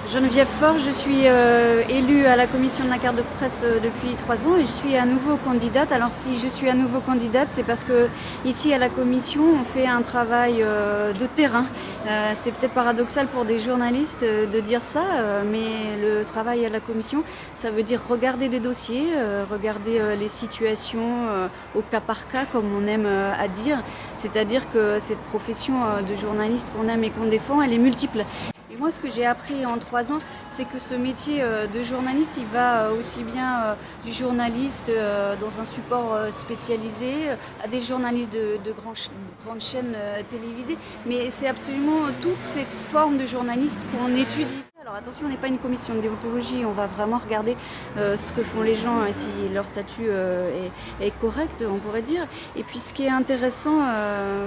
Geneviève Faure, je suis élue à la commission de la carte de presse depuis 3 ans et je suis à nouveau candidate. Alors si je suis à nouveau candidate, c'est parce que ici à la commission, on fait un travail de terrain. C'est peut-être paradoxal pour des journalistes de dire ça, mais le travail à la commission, ça veut dire regarder des dossiers, regarder les situations au cas par cas, comme on aime à dire. C'est-à-dire que cette profession de journaliste qu'on aime et qu'on défend, elle est multiple. Et moi, ce que j'ai appris en 3 ans, c'est que ce métier de journaliste, il va aussi bien du journaliste dans un support spécialisé à des journalistes de grandes chaînes télévisées. Mais c'est absolument toute cette forme de journaliste qu'on étudie. Alors attention, on n'est pas une commission de déontologie, on va vraiment regarder ce que font les gens et si leur statut est correct, on pourrait dire. Et puis ce qui est intéressant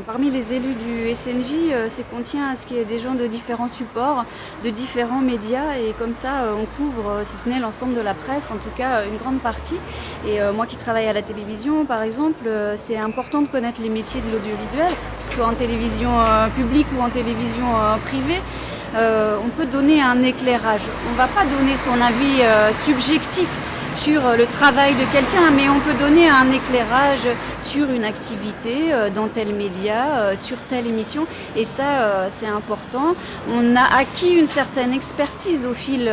parmi les élus du SNJ, c'est qu'on tient à ce qu'il y ait des gens de différents supports, de différents médias, et comme ça on couvre, si ce n'est l'ensemble de la presse, en tout cas une grande partie. Et moi qui travaille à la télévision par exemple, c'est important de connaître les métiers de l'audiovisuel, que ce soit en télévision publique ou en télévision privée. On peut donner un éclairage. On ne va pas donner son avis subjectif sur le travail de quelqu'un, mais on peut donner un éclairage sur une activité dans tel média, sur telle émission, et ça c'est important. On a acquis une certaine expertise au fil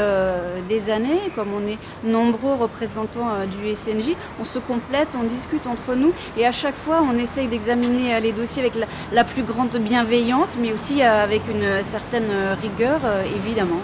des années, comme on est nombreux représentants du SNJ, on se complète, on discute entre nous, et à chaque fois on essaye d'examiner les dossiers avec la plus grande bienveillance, mais aussi avec une certaine rigueur évidemment.